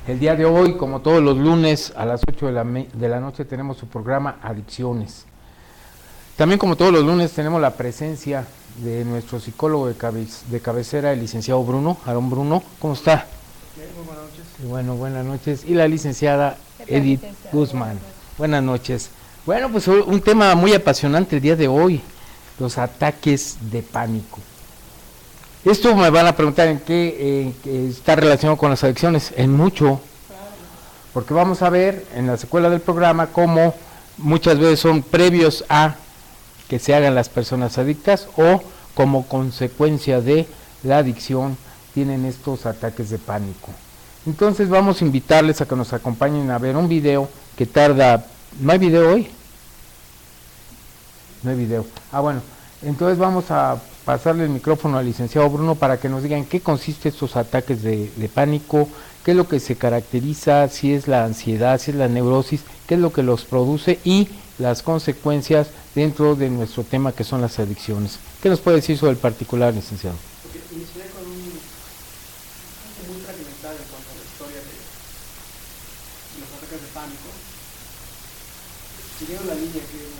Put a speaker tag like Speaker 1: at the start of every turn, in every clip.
Speaker 1: El día de hoy, como todos los lunes a las 8 de la noche, tenemos su programa Adicciones. También como todos los lunes tenemos la presencia de nuestro psicólogo de cabecera, el licenciado Bruno, Aarón Bruno. ¿Cómo está?
Speaker 2: Bien, muy buenas noches.
Speaker 1: Bueno, buenas noches. Y la licenciada Edith Guzmán. Buenas noches. Bueno, pues un tema muy apasionante el día de hoy, los ataques de pánico. Esto me van a preguntar en qué está relacionado con las adicciones, en mucho, porque vamos a ver en la secuela del programa cómo muchas veces son previos a que se hagan las personas adictas o como consecuencia de la adicción tienen estos ataques de pánico. Entonces vamos a invitarles a que nos acompañen a ver un video que tarda... ¿No hay video hoy? No hay video. Bueno, entonces vamos a pasarle el micrófono al licenciado Bruno para que nos digan qué consiste estos ataques de pánico, qué es lo que se caracteriza, si es la ansiedad, si es la neurosis, qué es lo que los produce y las consecuencias dentro de nuestro tema que son las adicciones. ¿Qué nos puede decir sobre el particular, licenciado?
Speaker 2: Okay, iniciaré con un punto muy fragmentado en cuanto a la historia de los ataques de pánico. Siguiendo la línea que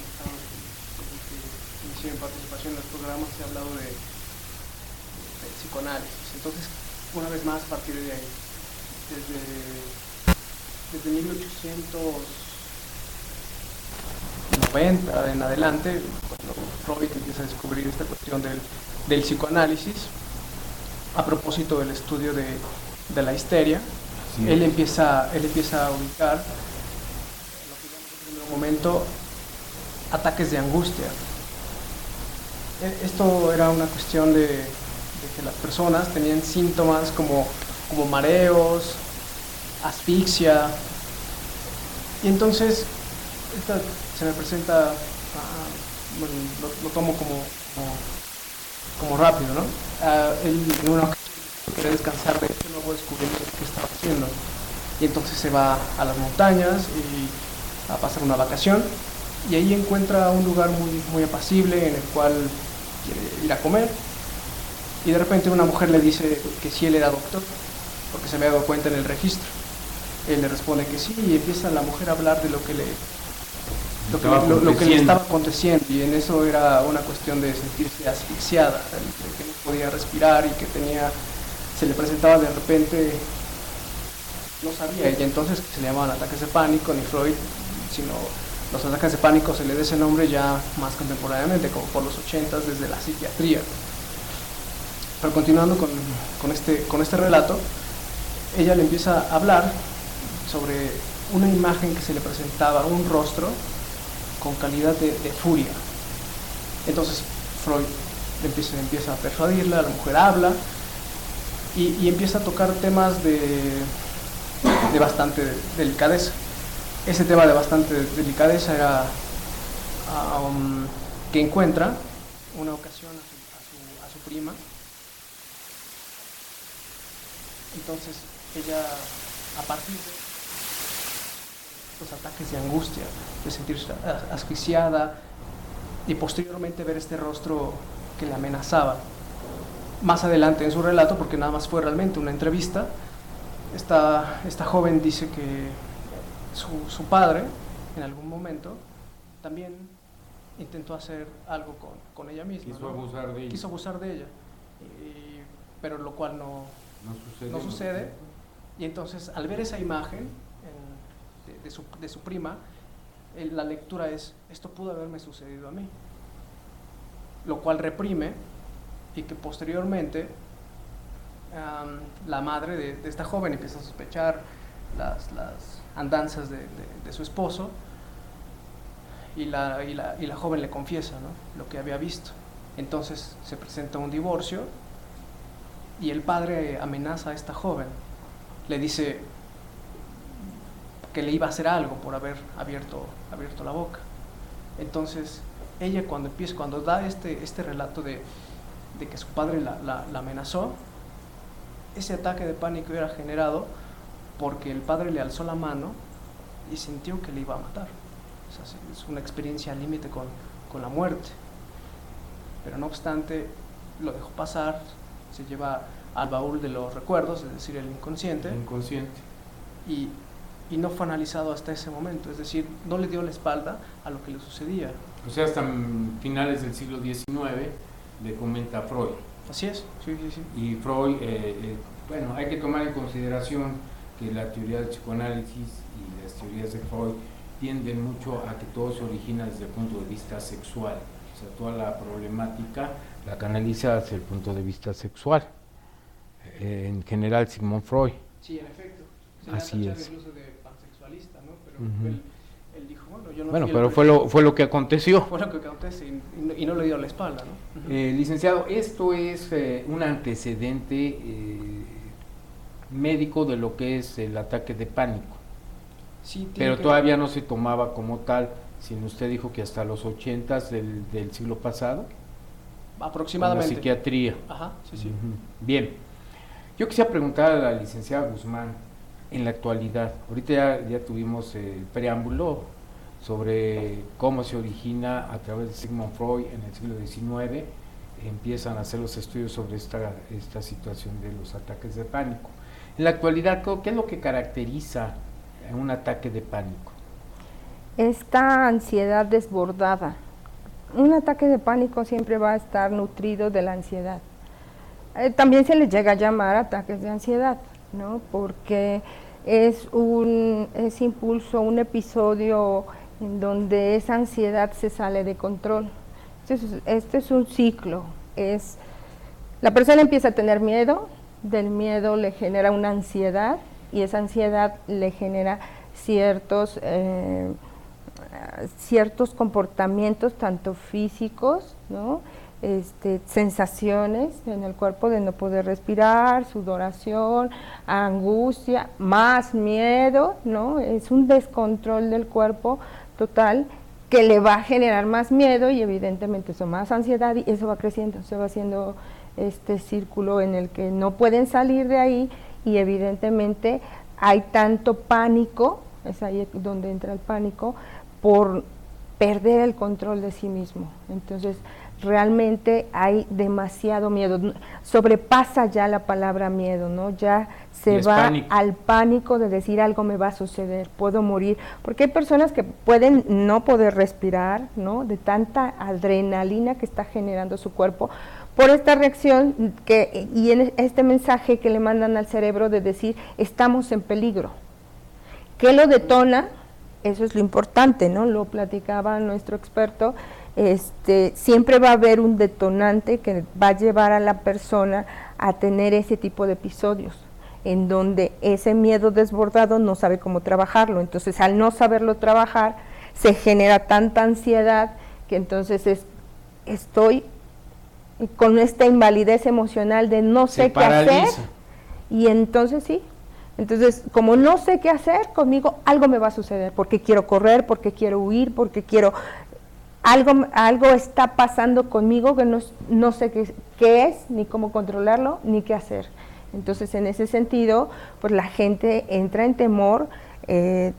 Speaker 2: inició en participación en los programas, se ha hablado de psicoanálisis. Entonces, una vez más, a partir de ahí, desde 1890 en adelante, cuando Freud empieza a descubrir esta cuestión del psicoanálisis, a propósito del estudio de la histeria, sí. él empieza a ubicar, lo que llamamos en un momento, ataques de angustia. Esto era una cuestión de que las personas tenían síntomas como mareos, asfixia, y entonces se me presenta, bueno, lo tomo como rápido, ¿no? Él en una ocasión quería descansar de este nuevo descubrimiento que estaba haciendo, y entonces se va a las montañas y a pasar una vacación, y ahí encuentra un lugar muy apacible en el cual quiere ir a comer, y de repente una mujer le dice que sí él era doctor, porque se había dado cuenta en el registro. Él le responde que sí, y empieza la mujer a hablar de lo que le estaba aconteciendo, y en eso era una cuestión de sentirse asfixiada, de que no podía respirar y que se le presentaba de repente, no sabía ella entonces que se le llamaban ataques de pánico, ni Freud, sino los ataques de pánico se le da ese nombre ya más contemporáneamente, como por los 80s, desde la psiquiatría. Pero continuando con este relato, ella le empieza a hablar sobre una imagen que se le presentaba, un rostro con calidad de furia. Entonces Freud empieza a persuadirla, la mujer habla y empieza a tocar temas de bastante delicadeza. Ese tema de bastante delicadeza era que encuentra una ocasión a su prima. Entonces ella, a partir de los ataques de angustia, de sentirse asfixiada y posteriormente ver este rostro que le amenazaba. Más adelante en su relato, porque nada más fue realmente una entrevista, esta joven dice que su padre en algún momento también intentó hacer algo con ella misma.
Speaker 1: Quiso abusar de ella.
Speaker 2: Quiso abusar de ella, pero lo cual no sucede. Y entonces al ver esa imagen de su prima, la lectura es: esto pudo haberme sucedido a mí, lo cual reprime, y que posteriormente la madre de esta joven empieza a sospechar las andanzas de su esposo, y la joven le confiesa, ¿no?, lo que había visto. Entonces se presenta un divorcio y el padre amenaza a esta joven, le dice que le iba a hacer algo por haber abierto la boca. Entonces ella cuando da este relato de que su padre la amenazó, ese ataque de pánico era generado porque el padre le alzó la mano y sintió que le iba a matar. O sea, es una experiencia al límite con la muerte, pero no obstante lo dejó pasar, se lleva al baúl de los recuerdos, es decir, el inconsciente. y, y no fue analizado hasta ese momento, es decir, no le dio la espalda a lo que le sucedía.
Speaker 1: O sea, hasta finales del siglo XIX le comenta Freud.
Speaker 2: Así es, sí, sí, sí.
Speaker 1: Y Freud, bueno, hay que tomar en consideración que la teoría del psicoanálisis y las teorías de Freud tienden mucho a que todo se origina desde el punto de vista sexual. O sea, toda la problemática la canaliza hacia el punto de vista sexual. En general, Sigmund Freud.
Speaker 2: Sí, en efecto. Se
Speaker 1: así
Speaker 2: le ha
Speaker 1: es.
Speaker 2: Incluso de pansexualista, ¿no? Pero él dijo, bueno, yo no
Speaker 1: bueno,
Speaker 2: fui
Speaker 1: pero
Speaker 2: el
Speaker 1: fue lo que aconteció.
Speaker 2: Fue lo que acontece y no le dio la espalda, ¿no?
Speaker 1: Licenciado, esto es un antecedente médico de lo que es el ataque de pánico.
Speaker 2: Sí,
Speaker 1: pero todavía no se tomaba como tal, sino usted dijo que hasta los 80s del siglo pasado.
Speaker 2: Aproximadamente.
Speaker 1: En la psiquiatría.
Speaker 2: Ajá, sí, sí.
Speaker 1: Bien, yo quisiera preguntar a la licenciada Guzmán, en la actualidad, ahorita ya tuvimos el preámbulo sobre cómo se origina a través de Sigmund Freud en el siglo XIX, empiezan a hacer los estudios sobre esta situación de los ataques de pánico. En la actualidad, ¿qué es lo que caracteriza un ataque de pánico?
Speaker 3: Esta ansiedad desbordada. Un ataque de pánico siempre va a estar nutrido de la ansiedad. También se les llega a llamar ataques de ansiedad, ¿no? Porque es un impulso, un episodio en donde esa ansiedad se sale de control. Este es un ciclo. La persona empieza a tener miedo, del miedo le genera una ansiedad y esa ansiedad le genera ciertos comportamientos, tanto físicos, ¿no? Sensaciones en el cuerpo de no poder respirar, sudoración, angustia, más miedo, ¿no? Es un descontrol del cuerpo total que le va a generar más miedo y evidentemente eso más ansiedad y eso va creciendo, se va haciendo este círculo en el que no pueden salir de ahí y evidentemente hay tanto pánico, es ahí donde entra el pánico, por perder el control de sí mismo. Entonces realmente hay demasiado miedo, sobrepasa ya la palabra miedo, ¿no? Ya se va pánico. Al pánico de decir algo me va a suceder, puedo morir, porque hay personas que pueden no poder respirar, ¿no? De tanta adrenalina que está generando su cuerpo, por esta reacción y en este mensaje que le mandan al cerebro de decir estamos en peligro. ¿Qué lo detona? Eso es lo importante, ¿no? Lo platicaba nuestro experto. Siempre va a haber un detonante que va a llevar a la persona a tener ese tipo de episodios, en donde ese miedo desbordado no sabe cómo trabajarlo. Entonces, al no saberlo trabajar, se genera tanta ansiedad que entonces estoy con esta invalidez emocional de no sé qué hacer. Y entonces sí. Entonces, como no sé qué hacer conmigo, algo me va a suceder, porque quiero correr, porque quiero huir, porque quiero... Algo está pasando conmigo que no sé qué es, ni cómo controlarlo, ni qué hacer. Entonces, en ese sentido, pues la gente entra en temor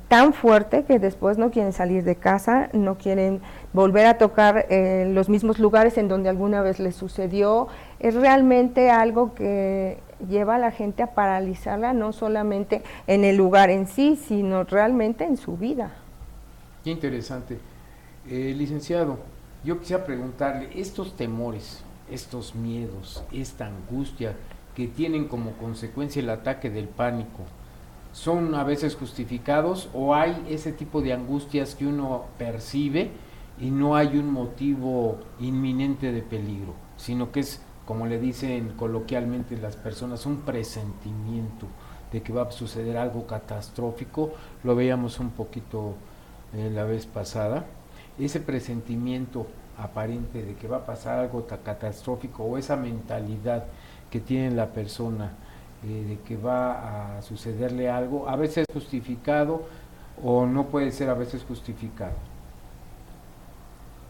Speaker 3: tan fuerte que después no quieren salir de casa, no quieren volver a tocar los mismos lugares en donde alguna vez les sucedió. Es realmente algo que lleva a la gente a paralizarla, no solamente en el lugar en sí, sino realmente en su vida.
Speaker 1: Qué interesante. Licenciado, yo quisiera preguntarle, estos temores, estos miedos, esta angustia que tienen como consecuencia el ataque del pánico, ¿son a veces justificados o hay ese tipo de angustias que uno percibe y no hay un motivo inminente de peligro, sino que es, como le dicen coloquialmente las personas, un presentimiento de que va a suceder algo catastrófico? Lo veíamos un poquito la vez pasada. Ese presentimiento aparente de que va a pasar algo catastrófico o esa mentalidad que tiene la persona de que va a sucederle algo, a veces justificado o no puede ser a veces justificado.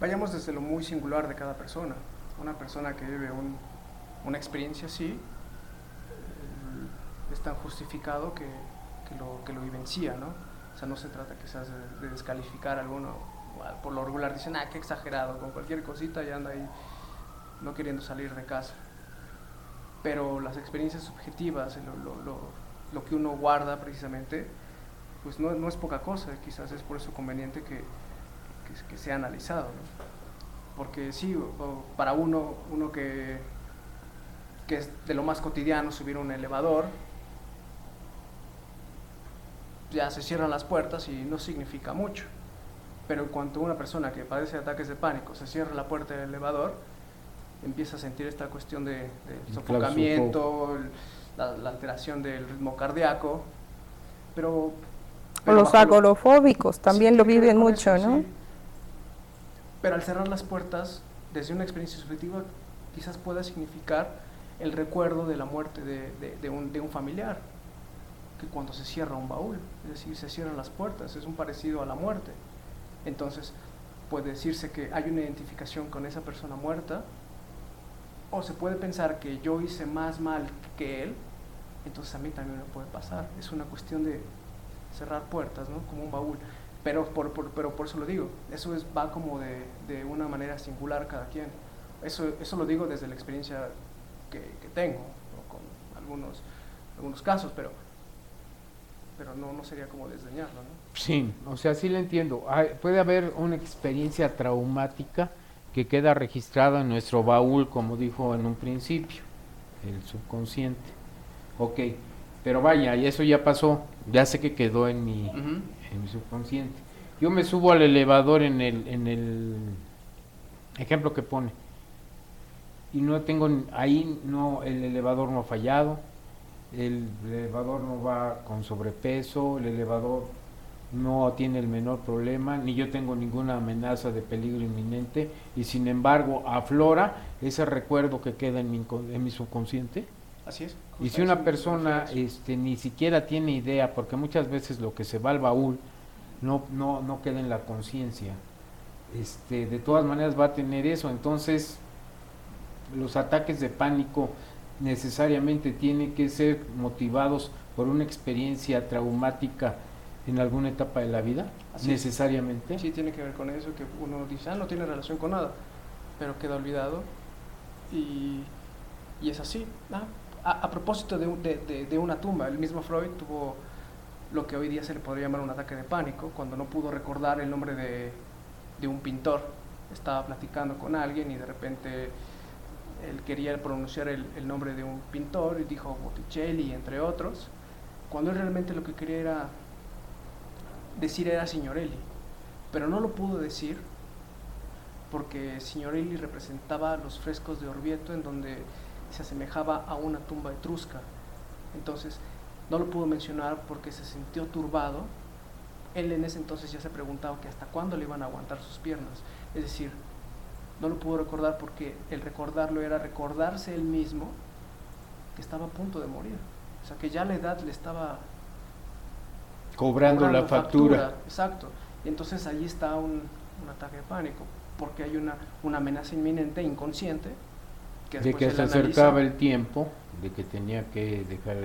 Speaker 2: Vayamos desde lo muy singular de cada persona. Una persona que vive una experiencia así es tan justificado que lo vivencia, ¿no? O sea, no se trata quizás de descalificar a alguno. Por lo regular dicen, qué exagerado, con cualquier cosita ya anda ahí no queriendo salir de casa. Pero las experiencias subjetivas, lo que uno guarda precisamente, pues no es poca cosa, quizás es por eso conveniente que sea analizado, ¿no? Porque sí, para uno que es de lo más cotidiano subir un elevador, ya se cierran las puertas y no significa mucho. Pero en cuanto una persona que padece ataques de pánico se cierra la puerta del elevador, empieza a sentir esta cuestión de sofocamiento, la alteración del ritmo cardíaco, pero
Speaker 3: o los agorafóbicos también
Speaker 2: sí,
Speaker 3: lo viven mucho,
Speaker 2: eso,
Speaker 3: ¿no?
Speaker 2: Sí. Pero al cerrar las puertas, desde una experiencia subjetiva, quizás pueda significar el recuerdo de la muerte de un familiar, que cuando se cierra un baúl, es decir, se cierran las puertas, es un parecido a la muerte. Entonces, puede decirse que hay una identificación con esa persona muerta, o se puede pensar que yo hice más mal que él, entonces a mí también me puede pasar. Es una cuestión de cerrar puertas, ¿no? Como un baúl. Pero por eso lo digo, eso va como de una manera singular cada quien. Eso lo digo desde la experiencia que tengo, ¿no? Con algunos casos, pero no sería como desdeñarlo, ¿no?
Speaker 1: Sí, o sea, sí lo entiendo. Puede haber una experiencia traumática que queda registrada en nuestro baúl, como dijo en un principio, el subconsciente. Ok, pero vaya, y eso ya pasó, ya sé que quedó en mi subconsciente. Yo me subo al elevador en el ejemplo que pone, y no tengo, ahí no, el elevador no ha fallado, el elevador no va con sobrepeso, el elevador no tiene el menor problema, ni yo tengo ninguna amenaza de peligro inminente, y sin embargo aflora ese recuerdo que queda en mi subconsciente.
Speaker 2: Así es.
Speaker 1: Y si una persona ni siquiera tiene idea, porque muchas veces lo que se va al baúl no queda en la conciencia, de todas maneras va a tener eso. Entonces los ataques de pánico necesariamente tienen que ser motivados por una experiencia traumática en alguna etapa de la vida. Así necesariamente.
Speaker 2: Sí, tiene que ver con eso, que uno dice, no tiene relación con nada, pero queda olvidado, y es así. A propósito de una tumba, el mismo Freud tuvo lo que hoy día se le podría llamar un ataque de pánico, cuando no pudo recordar el nombre de un pintor. Estaba platicando con alguien y de repente él quería pronunciar el nombre de un pintor y dijo Botticelli, entre otros, cuando él realmente lo que quería decir era Signorelli, pero no lo pudo decir porque Signorelli representaba los frescos de Orvieto, en donde se asemejaba a una tumba etrusca. Entonces no lo pudo mencionar porque se sintió turbado. Él en ese entonces ya se preguntaba que hasta cuándo le iban a aguantar sus piernas, es decir, no lo pudo recordar porque el recordarlo era recordarse él mismo que estaba a punto de morir, o sea que ya la edad le estaba
Speaker 1: cobrando la factura.
Speaker 2: Exacto, y entonces allí está un ataque de pánico, porque hay una amenaza inminente, inconsciente, que
Speaker 1: de que se acercaba el tiempo, de que tenía que dejar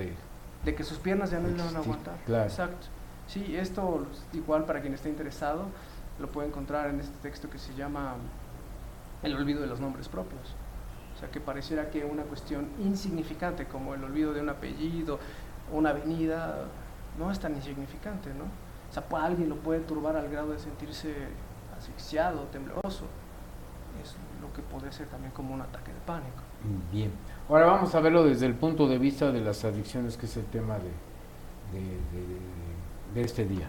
Speaker 2: de que sus piernas ya no le van a aguantar.
Speaker 1: Claro.
Speaker 2: Exacto. Sí, esto igual para quien esté interesado lo puede encontrar en este texto que se llama El olvido de los nombres propios. O sea, que pareciera que una cuestión insignificante como el olvido de un apellido, una avenida, no es tan insignificante, ¿no? O sea, alguien lo puede turbar al grado de sentirse asfixiado, tembloroso. Es lo que puede ser también como un ataque de pánico.
Speaker 1: Bien. Ahora vamos a verlo desde el punto de vista de las adicciones, que es el tema de este día.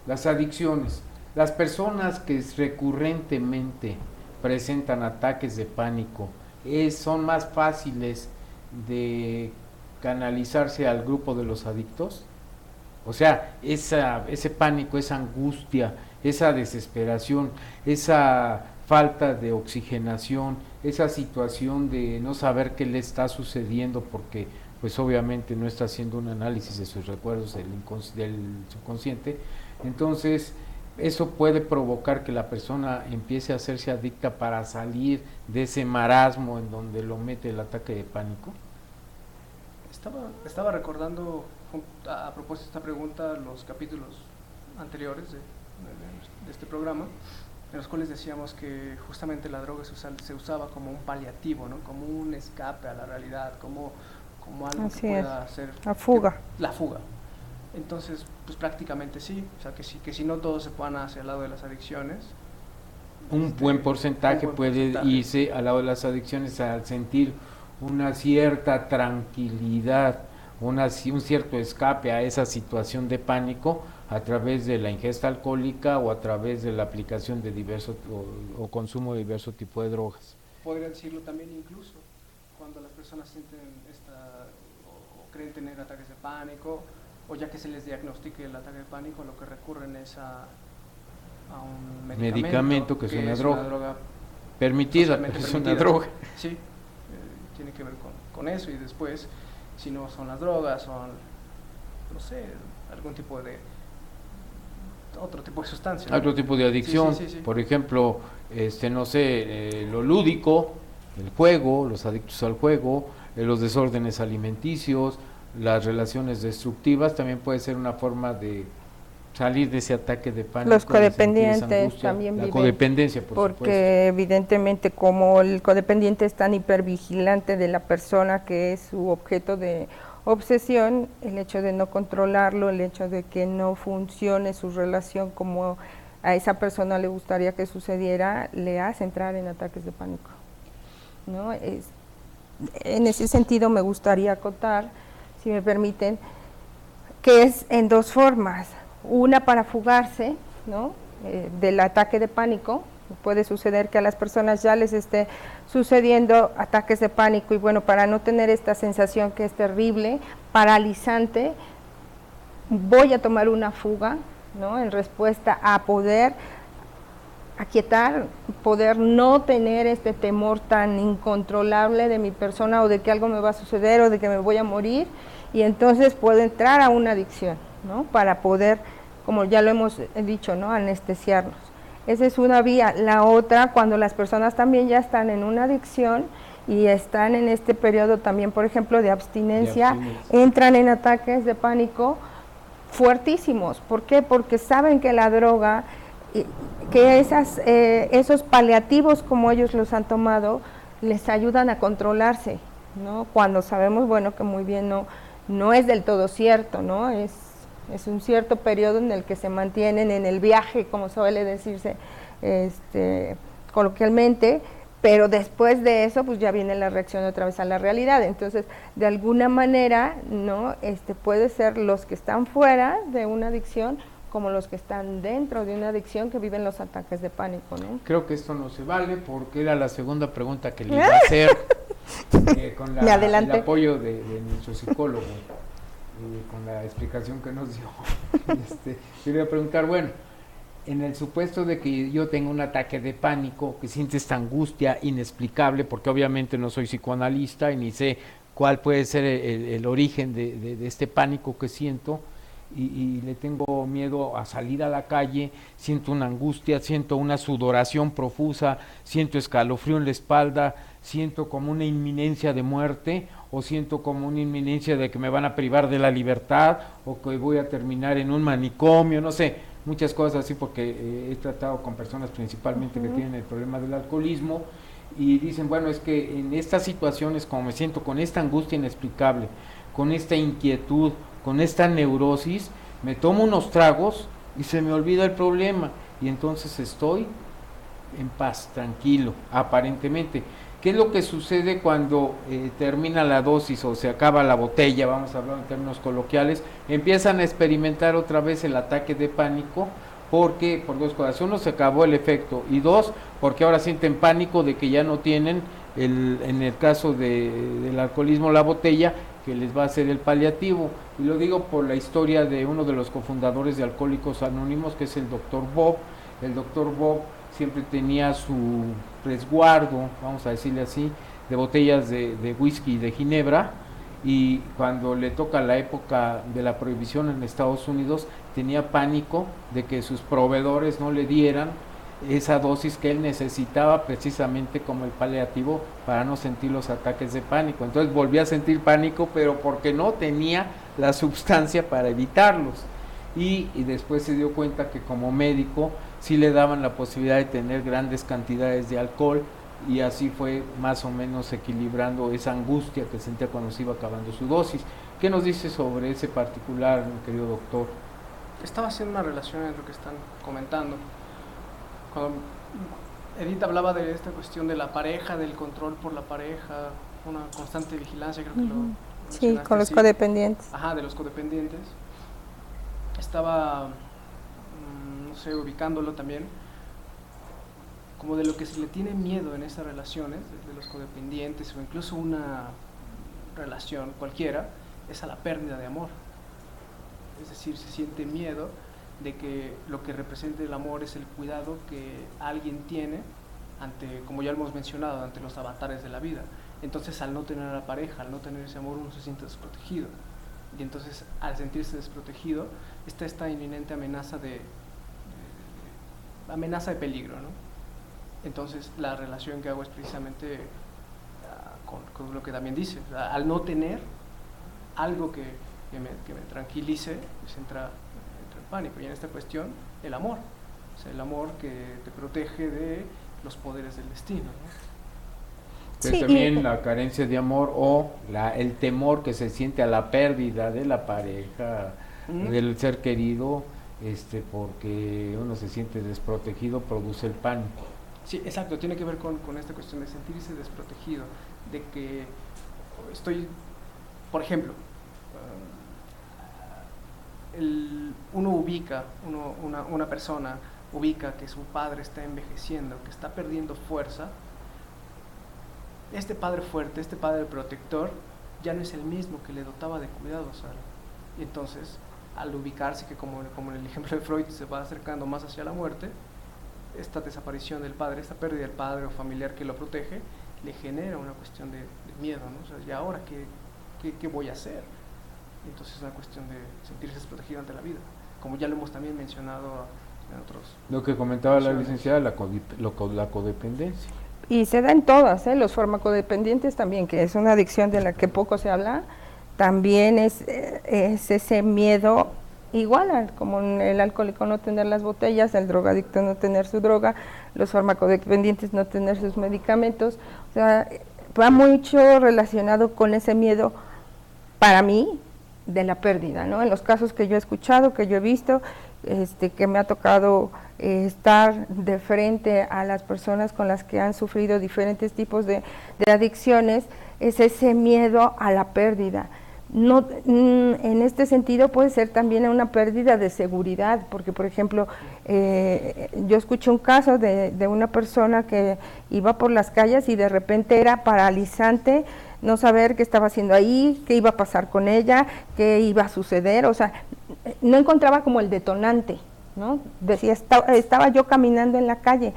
Speaker 1: Las adicciones. Las personas que recurrentemente presentan ataques de pánico son más fáciles de canalizarse al grupo de los adictos. O sea, ese pánico, esa angustia, esa desesperación, esa falta de oxigenación, esa situación de no saber qué le está sucediendo porque pues obviamente no está haciendo un análisis de sus recuerdos del subconsciente, entonces eso puede provocar que la persona empiece a hacerse adicta para salir de ese marasmo en donde lo mete el ataque de pánico.
Speaker 2: Estaba recordando a propósito de esta pregunta los capítulos anteriores de este programa, en los cuales decíamos que justamente la droga se usaba como un paliativo, ¿no? Como un escape a la realidad, como algo
Speaker 3: Así
Speaker 2: que pueda
Speaker 3: es.
Speaker 2: hacer
Speaker 3: La fuga.
Speaker 2: La fuga. Entonces, pues prácticamente sí, o sea, que si no todos se van hacia el lado de las adicciones.
Speaker 1: Un buen porcentaje puede irse al lado de las adicciones al sentir una cierta tranquilidad, un cierto escape a esa situación de pánico a través de la ingesta alcohólica o a través de la aplicación de diversos o consumo de diversos tipos de drogas.
Speaker 2: Podría decirlo también incluso cuando las personas sienten o creen tener ataques de pánico, o ya que se les diagnostique el ataque de pánico, lo que recurren es a un medicamento
Speaker 1: que es una droga permitida, pero es una droga.
Speaker 2: Sí, tiene que ver con eso, y después, si no son las drogas, son, no sé, algún tipo de otro tipo de sustancia, ¿no?
Speaker 1: Otro tipo de adicción,
Speaker 2: sí.
Speaker 1: Por ejemplo, no sé, lo lúdico, el juego, los adictos al juego, los desórdenes alimenticios, las relaciones destructivas, también puede ser una forma de salir de ese ataque de pánico.
Speaker 3: Los codependientes también
Speaker 1: viven. La codependencia, por supuesto.
Speaker 3: Evidentemente, como el codependiente es tan hipervigilante de la persona que es su objeto de obsesión, el hecho de no controlarlo, el hecho de que no funcione su relación como a esa persona le gustaría que sucediera, le hace entrar en ataques de pánico, ¿no? En ese sentido me gustaría acotar, si me permiten, que es en dos formas. Una para fugarse, ¿no? Del ataque de pánico. Puede suceder que a las personas ya les esté sucediendo ataques de pánico, y bueno, para no tener esta sensación que es terrible, paralizante, voy a tomar una fuga, ¿no? En respuesta a poder aquietar, poder no tener este temor tan incontrolable de mi persona, o de que algo me va a suceder, o de que me voy a morir, y entonces puedo entrar a una adicción, ¿no? Para poder, como ya lo hemos dicho, ¿no? Anestesiarnos. Esa es una vía. La otra, cuando las personas también ya están en una adicción y están en este periodo también, por ejemplo, de abstinencia, entran en ataques de pánico fuertísimos. ¿Por qué? Porque saben que la droga, que esos paliativos, como ellos los han tomado, les ayudan a controlarse, ¿no? Cuando sabemos, bueno, que muy bien no es del todo cierto, ¿no? Es un cierto periodo en el que se mantienen en el viaje, como suele decirse coloquialmente, pero después de eso pues ya viene la reacción otra vez a la realidad. Entonces, de alguna manera, ¿no? Puede ser los que están fuera de una adicción como los que están dentro de una adicción, que viven los ataques de pánico, ¿no?
Speaker 1: Creo que esto no se vale, porque era la segunda pregunta que le iba a hacer con el apoyo de nuestro psicólogo. Con la explicación que nos dio. Yo le voy a preguntar, bueno, en el supuesto de que yo tenga un ataque de pánico, que sientes esta angustia inexplicable, porque obviamente no soy psicoanalista y ni sé cuál puede ser el origen de este pánico que siento, y le tengo miedo a salir a la calle, siento una angustia, siento una sudoración profusa, siento escalofrío en la espalda, siento como una inminencia de muerte, o siento como una inminencia de que me van a privar de la libertad, o que voy a terminar en un manicomio, no sé, muchas cosas así, porque he tratado con personas principalmente que tienen el problema del alcoholismo, y dicen, bueno, es que en estas situaciones, como me siento con esta angustia inexplicable, con esta inquietud, con esta neurosis, me tomo unos tragos y se me olvida el problema, y entonces estoy en paz, tranquilo, aparentemente. ¿Qué es lo que sucede cuando termina la dosis o se acaba la botella? Vamos a hablar en términos coloquiales. Empiezan a experimentar otra vez el ataque de pánico, porque por dos cosas: uno, se acabó el efecto, y dos, porque ahora sienten pánico de que ya no tienen, en el caso del alcoholismo, la botella que les va a hacer el paliativo. Y lo digo por la historia de uno de los cofundadores de Alcohólicos Anónimos, que es el doctor Bob. El doctor Bob siempre tenía su resguardo, vamos a decirle así, de botellas de whisky y de ginebra, y cuando le toca la época de la prohibición en Estados Unidos, tenía pánico de que sus proveedores no le dieran esa dosis que él necesitaba precisamente como el paliativo para no sentir los ataques de pánico. Entonces volvía a sentir pánico, pero porque no tenía la sustancia para evitarlos. Y después se dio cuenta que como médico sí le daban la posibilidad de tener grandes cantidades de alcohol, y así fue más o menos equilibrando esa angustia que sentía cuando se iba acabando su dosis. ¿Qué nos dice sobre ese particular, mi querido doctor?
Speaker 2: Estaba haciendo una relación en lo que están comentando. Cuando Edith hablaba de esta cuestión de la pareja, del control por la pareja, una constante vigilancia, creo que lo
Speaker 3: Sí, con los
Speaker 2: así.
Speaker 3: codependientes.
Speaker 2: Ajá, de los codependientes. Estaba, no sé, ubicándolo también, como de lo que se le tiene miedo en esas relaciones, de los codependientes o incluso una relación cualquiera, es a la pérdida de amor. Es decir, se siente miedo de que lo que representa el amor es el cuidado que alguien tiene ante, como ya hemos mencionado, ante los avatares de la vida. Entonces, al no tener a la pareja, al no tener ese amor, uno se siente desprotegido. Y entonces, al sentirse desprotegido, está esta inminente amenaza de peligro, ¿no? Entonces, la relación que hago es precisamente con lo que también dice. O sea, al no tener algo que me tranquilice, pues entra en pánico. Y en esta cuestión, el amor. O sea, el amor que te protege de los poderes del destino, ¿no?
Speaker 1: Pero sí, también la carencia de amor o el temor que se siente a la pérdida de la pareja, del ser querido, porque uno se siente desprotegido, produce el pánico.
Speaker 2: Sí, exacto, tiene que ver con esta cuestión de sentirse desprotegido, de que por ejemplo, una persona ubica que su padre está envejeciendo, que está perdiendo fuerza. Este padre fuerte, este padre protector, ya no es el mismo que le dotaba de cuidados. Y entonces, al ubicarse, que como en el ejemplo de Freud se va acercando más hacia la muerte, esta desaparición del padre, esta pérdida del padre o familiar que lo protege, le genera una cuestión de miedo, ¿no? O sea, ¿y ahora qué voy a hacer? Entonces es una cuestión de sentirse desprotegido ante la vida, como ya lo hemos también mencionado en otros.
Speaker 1: Lo que comentaba la licenciada, la codependencia.
Speaker 3: Y se da en todas, los farmacodependientes también, que es una adicción de la que poco se habla, también es ese miedo, igual como el alcohólico no tener las botellas, el drogadicto no tener su droga, los farmacodependientes no tener sus medicamentos. O sea, va mucho relacionado con ese miedo, para mí, de la pérdida, ¿no? En los casos que yo he escuchado, que yo he visto, que me ha tocado estar de frente a las personas con las que han sufrido diferentes tipos de adicciones, es ese miedo a la pérdida. No, en este sentido puede ser también una pérdida de seguridad, porque por ejemplo, yo escuché un caso de una persona que iba por las calles y de repente era paralizante no saber qué estaba haciendo ahí, qué iba a pasar con ella, qué iba a suceder, o sea, no encontraba como el detonante, ¿no? Decía, estaba yo caminando en la calle,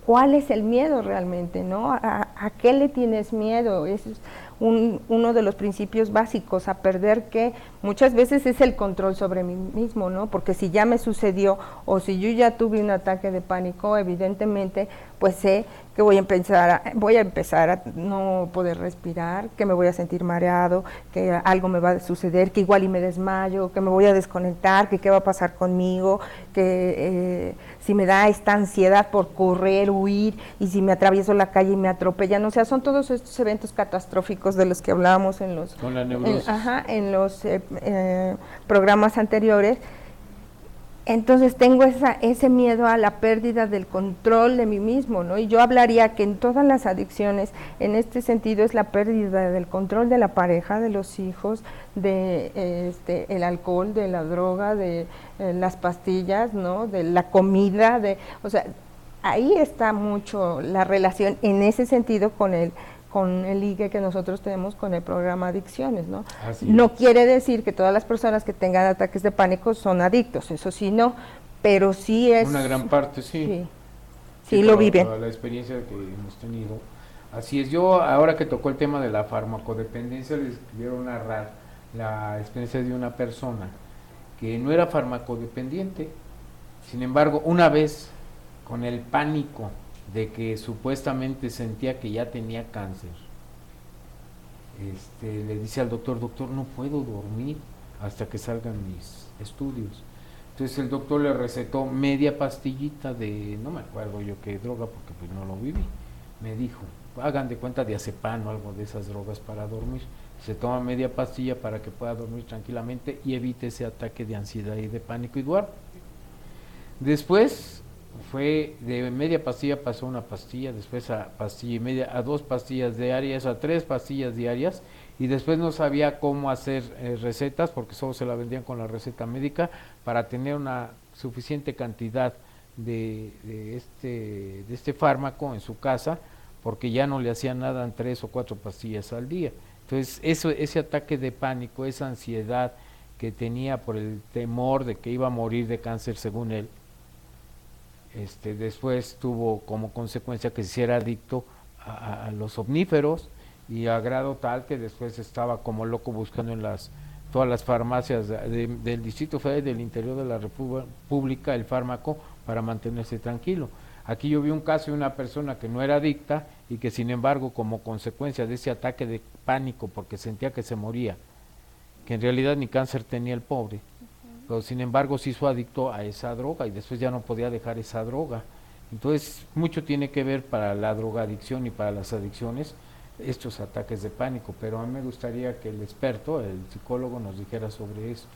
Speaker 3: ¿cuál es el miedo realmente, no? ¿A qué le tienes miedo? Ese es uno de los principios básicos, a perder, que muchas veces es el control sobre mí mismo, ¿no? Porque si ya me sucedió o si yo ya tuve un ataque de pánico, evidentemente, pues sé que voy a empezar a no poder respirar, que me voy a sentir mareado, que algo me va a suceder, que igual y me desmayo, que me voy a desconectar, que qué va a pasar conmigo, que si me da esta ansiedad por correr, huir, y si me atravieso la calle y me atropellan, o sea, son todos estos eventos catastróficos de los que hablábamos en los, en los programas anteriores. Entonces tengo ese miedo a la pérdida del control de mí mismo, ¿no? Y yo hablaría que en todas las adicciones, en este sentido, es la pérdida del control de la pareja, de los hijos, de el alcohol, de la droga, de las pastillas, ¿no? De la comida, o sea, ahí está mucho la relación en ese sentido con el ligue que nosotros tenemos con el programa Adicciones, ¿no? No quiere decir que todas las personas que tengan ataques de pánico son adictos, eso sí no, pero sí es...
Speaker 1: Una gran parte, sí.
Speaker 3: Sí, lo viven.
Speaker 1: La experiencia que hemos tenido. Así es, yo ahora que tocó el tema de la farmacodependencia, les quiero narrar la experiencia de una persona que no era farmacodependiente, sin embargo, una vez con el pánico de que supuestamente sentía que ya tenía cáncer, le dice al doctor, no puedo dormir hasta que salgan mis estudios. Entonces el doctor le recetó media pastillita de, no me acuerdo yo qué droga porque pues no lo viví, me dijo, hagan de cuenta diazepam o algo de esas drogas para dormir. se toma media pastilla para que pueda dormir tranquilamente y evite ese ataque de ansiedad y de pánico y duerme. Después fue de media pastilla, pasó a una pastilla, después a pastilla y media, a 2 pastillas diarias, a 3 pastillas diarias, y después no sabía cómo hacer recetas porque solo se la vendían con la receta médica para tener una suficiente cantidad de este fármaco en su casa, porque ya no le hacían nada en 3 o 4 pastillas al día. Entonces ese ataque de pánico, esa ansiedad que tenía por el temor de que iba a morir de cáncer según él, después tuvo como consecuencia que se hiciera adicto a los omníferos, y a grado tal que después estaba como loco buscando en todas las farmacias del Distrito Federal y del interior de la República el fármaco para mantenerse tranquilo. Aquí yo vi un caso de una persona que no era adicta y que sin embargo como consecuencia de ese ataque de pánico porque sentía que se moría, que en realidad ni cáncer tenía el pobre, pero sin embargo se hizo adicto a esa droga y después ya no podía dejar esa droga. Entonces mucho tiene que ver para la drogadicción y para las adicciones estos ataques de pánico, pero a mí me gustaría que el experto, el psicólogo, nos dijera sobre esto.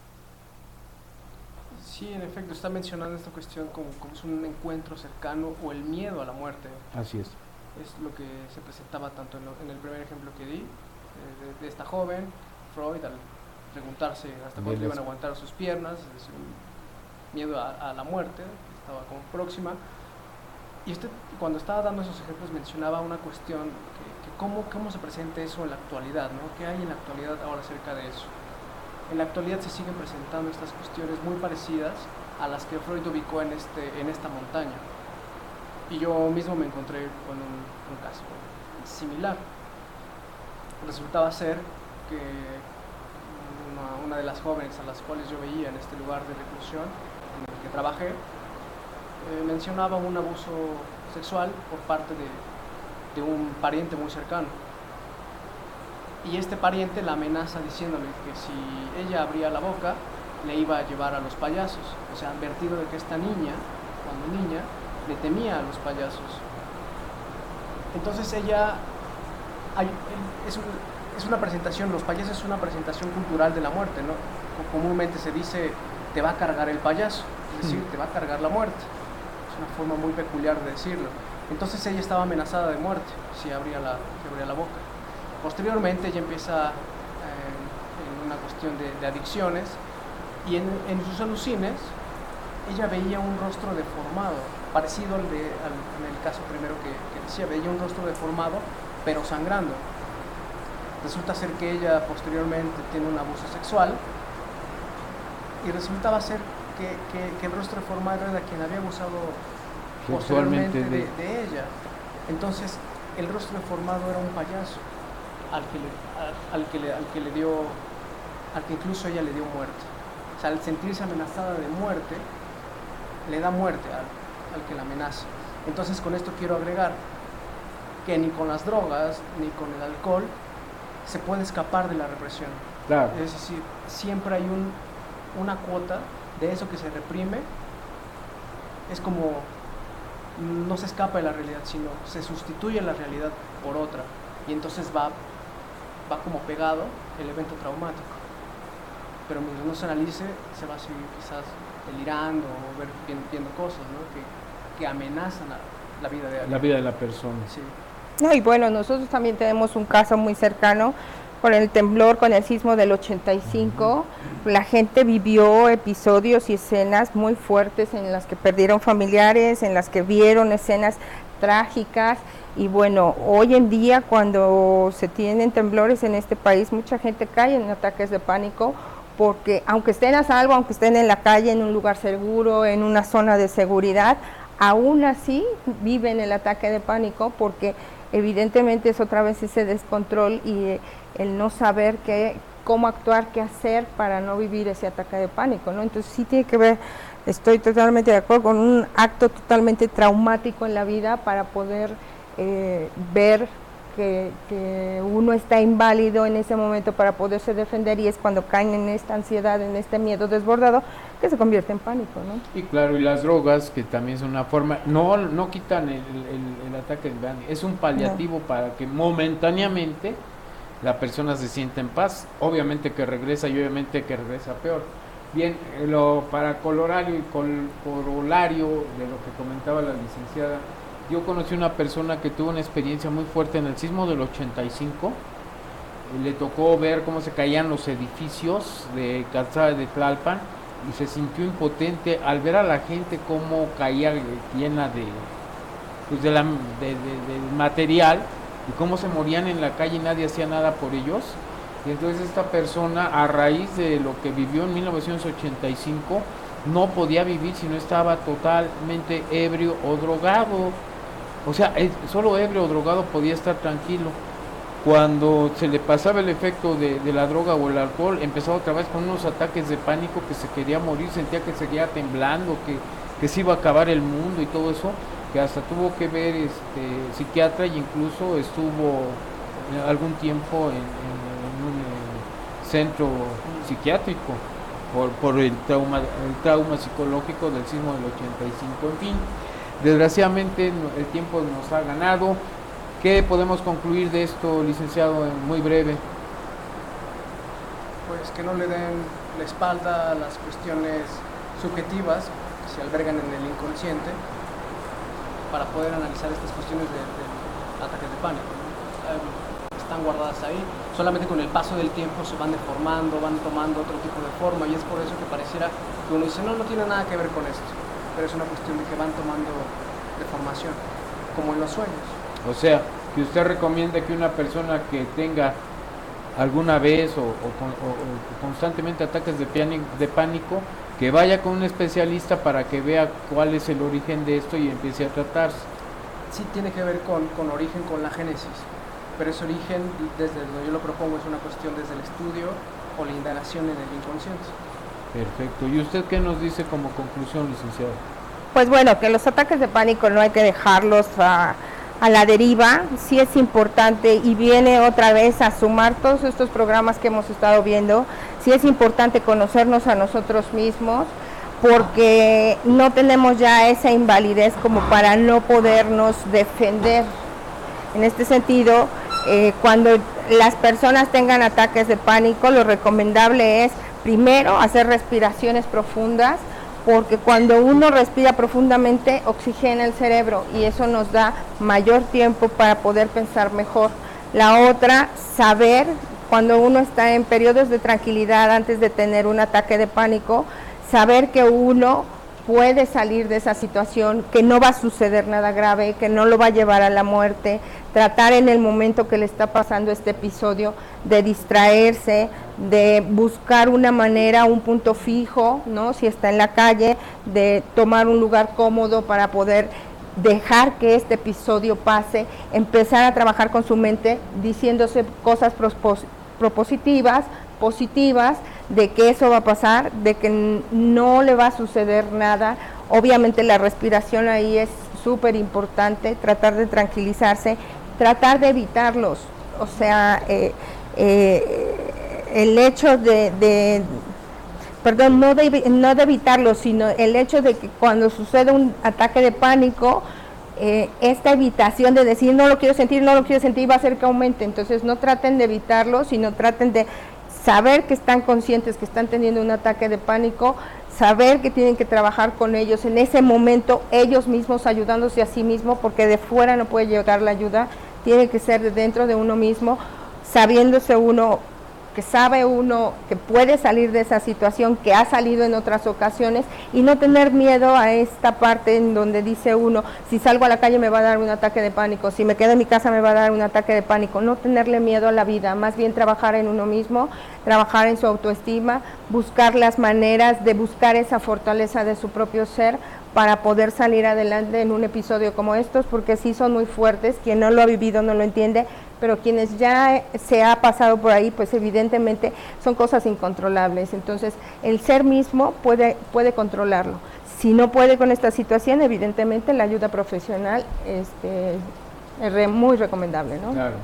Speaker 2: Sí, en efecto, está mencionando esta cuestión como es un encuentro cercano o el miedo a la muerte.
Speaker 1: Así es.
Speaker 2: Es lo que se presentaba tanto en el primer ejemplo que di, de esta joven, Freud, al preguntarse hasta cuándo iban a aguantar sus piernas, es un miedo a la muerte, que estaba como próxima. Y cuando estaba dando esos ejemplos mencionaba una cuestión que cómo se presenta eso en la actualidad, ¿no? ¿Qué hay en la actualidad ahora acerca de eso? En la actualidad se siguen presentando estas cuestiones muy parecidas a las que Freud ubicó en esta montaña. Y yo mismo me encontré con un caso similar. Resultaba ser que una de las jóvenes a las cuales yo veía en este lugar de reclusión en el que trabajé, mencionaba un abuso sexual por parte de un pariente muy cercano. Y este pariente la amenaza diciéndole que si ella abría la boca, le iba a llevar a los payasos. O sea, advertido de que esta niña, cuando niña, le temía a los payasos. Entonces ella, es una presentación, los payasos es una presentación cultural de la muerte, ¿no? Comúnmente se dice, te va a cargar el payaso, es decir, te va a cargar la muerte. Es una forma muy peculiar de decirlo. Entonces ella estaba amenazada de muerte si abría la boca. Posteriormente ella empieza en una cuestión de adicciones y en sus alucines ella veía un rostro deformado, parecido en el caso primero que decía, veía un rostro deformado pero sangrando. Resulta ser que ella posteriormente tiene un abuso sexual y resultaba ser que el rostro deformado era quien había abusado posteriormente de ella. Entonces el rostro deformado era un payaso al que incluso ella le dio muerte. O sea, al sentirse amenazada de muerte, le da muerte al que la amenaza. Entonces con esto quiero agregar que ni con las drogas ni con el alcohol se puede escapar de la represión.
Speaker 1: Claro.
Speaker 2: Es decir, siempre hay una cuota de eso que se reprime. Es como no se escapa de la realidad, sino se sustituye la realidad por otra, y entonces va como pegado el evento traumático. Pero mientras no se analice, se va a seguir quizás delirando o viendo cosas, ¿no? que amenazan a la vida de alguien.
Speaker 1: La vida de la persona.
Speaker 2: Sí.
Speaker 3: No, y bueno, nosotros también tenemos un caso muy cercano con el temblor, con el sismo del 85. La gente vivió episodios y escenas muy fuertes en las que perdieron familiares, en las que vieron escenas trágicas. Y bueno, hoy en día cuando se tienen temblores en este país, mucha gente cae en ataques de pánico porque aunque estén a salvo, aunque estén en la calle, en un lugar seguro, en una zona de seguridad, aún así viven el ataque de pánico porque evidentemente es otra vez ese descontrol y el no saber cómo actuar, qué hacer para no vivir ese ataque de pánico, ¿no? Entonces sí tiene que ver, estoy totalmente de acuerdo, con un acto totalmente traumático en la vida para poder ver que uno está inválido en ese momento para poderse defender, y es cuando caen en esta ansiedad, en este miedo desbordado, que se convierte en pánico, ¿no?
Speaker 1: Y claro, y las drogas, que también son una forma, no quitan el ataque de pánico, es un paliativo para que momentáneamente la persona se siente en paz, obviamente que regresa y obviamente que regresa peor. Bien, para corolario de lo que comentaba la licenciada, yo conocí una persona que tuvo una experiencia muy fuerte en el sismo del 85, y le tocó ver cómo se caían los edificios de Calzada de Tlalpan, y se sintió impotente al ver a la gente cómo caía llena pues del material, y cómo se morían en la calle y nadie hacía nada por ellos. Y entonces esta persona, a raíz de lo que vivió en 1985, no podía vivir si no estaba totalmente ebrio o drogado. O sea, solo ebrio o drogado podía estar tranquilo. Cuando se le pasaba el efecto de la droga o el alcohol, empezaba otra vez con unos ataques de pánico, que se quería morir, sentía que seguía temblando, que se iba a acabar el mundo y todo eso, que hasta tuvo que ver psiquiatra, y incluso estuvo algún tiempo en un centro psiquiátrico por el trauma psicológico del sismo del 85. En fin, desgraciadamente el tiempo nos ha ganado. ¿Qué podemos concluir de esto, licenciado, en muy breve?
Speaker 2: Pues que no le den la espalda a las cuestiones subjetivas que se albergan en el inconsciente para poder analizar estas cuestiones de ataques de pánico, ¿no? Están guardadas ahí, solamente con el paso del tiempo se van deformando, van tomando otro tipo de forma, y es por eso que pareciera que uno dice, no tiene nada que ver con esto, pero es una cuestión de que van tomando deformación, como en los sueños.
Speaker 1: O sea, que usted recomienda que una persona que tenga alguna vez o constantemente ataques de pánico, que vaya con un especialista para que vea cuál es el origen de esto y empiece a tratarse.
Speaker 2: Sí tiene que ver con origen, con la génesis, pero ese origen, desde donde yo lo propongo, es una cuestión desde el estudio o la indagación en el inconsciente.
Speaker 1: Perfecto. ¿Y usted qué nos dice como conclusión, licenciado?
Speaker 3: Pues bueno, que los ataques de pánico no hay que dejarlos a la deriva. Sí es importante, y viene otra vez a sumar todos estos programas que hemos estado viendo, sí es importante conocernos a nosotros mismos, porque no tenemos ya esa invalidez como para no podernos defender. En este sentido, cuando las personas tengan ataques de pánico, lo recomendable es primero hacer respiraciones profundas, porque cuando uno respira profundamente oxigena el cerebro y eso nos da mayor tiempo para poder pensar mejor. La otra, saber cuando uno está en periodos de tranquilidad antes de tener un ataque de pánico, saber que uno puede salir de esa situación, que no va a suceder nada grave, que no lo va a llevar a la muerte, tratar en el momento que le está pasando este episodio de distraerse, de buscar una manera, un punto fijo, ¿no? Si está en la calle, de tomar un lugar cómodo para poder dejar que este episodio pase, empezar a trabajar con su mente diciéndose cosas propositivas, positivas, de que eso va a pasar, de que no le va a suceder nada. Obviamente la respiración ahí es súper importante, tratar de tranquilizarse, tratar de evitarlos, o sea, el hecho no de evitarlo, sino el hecho de que cuando sucede un ataque de pánico, esta evitación de decir no lo quiero sentir, va a hacer que aumente. Entonces no traten de evitarlo, sino traten de saber que están conscientes que están teniendo un ataque de pánico, saber que tienen que trabajar con ellos en ese momento, ellos mismos ayudándose a sí mismos, porque de fuera no puede llegar la ayuda, tiene que ser de dentro de uno mismo, sabiéndose uno que sabe uno que puede salir de esa situación, que ha salido en otras ocasiones, y no tener miedo a esta parte en donde dice uno, si salgo a la calle me va a dar un ataque de pánico, si me quedo en mi casa me va a dar un ataque de pánico. No tenerle miedo a la vida, más bien trabajar en uno mismo, trabajar en su autoestima, buscar las maneras de buscar esa fortaleza de su propio ser para poder salir adelante en un episodio como estos, porque sí son muy fuertes. Quien no lo ha vivido no lo entiende, pero quienes ya se ha pasado por ahí, pues evidentemente son cosas incontrolables. Entonces el ser mismo puede controlarlo. Si no puede con esta situación, evidentemente la ayuda profesional es muy recomendable, ¿no?
Speaker 1: Claro.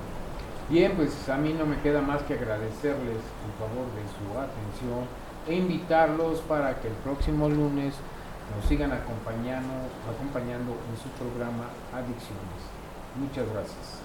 Speaker 1: Bien, pues a mí no me queda más que agradecerles el favor de su atención e invitarlos para que el próximo lunes nos sigan acompañando en su programa Adicciones. Muchas gracias.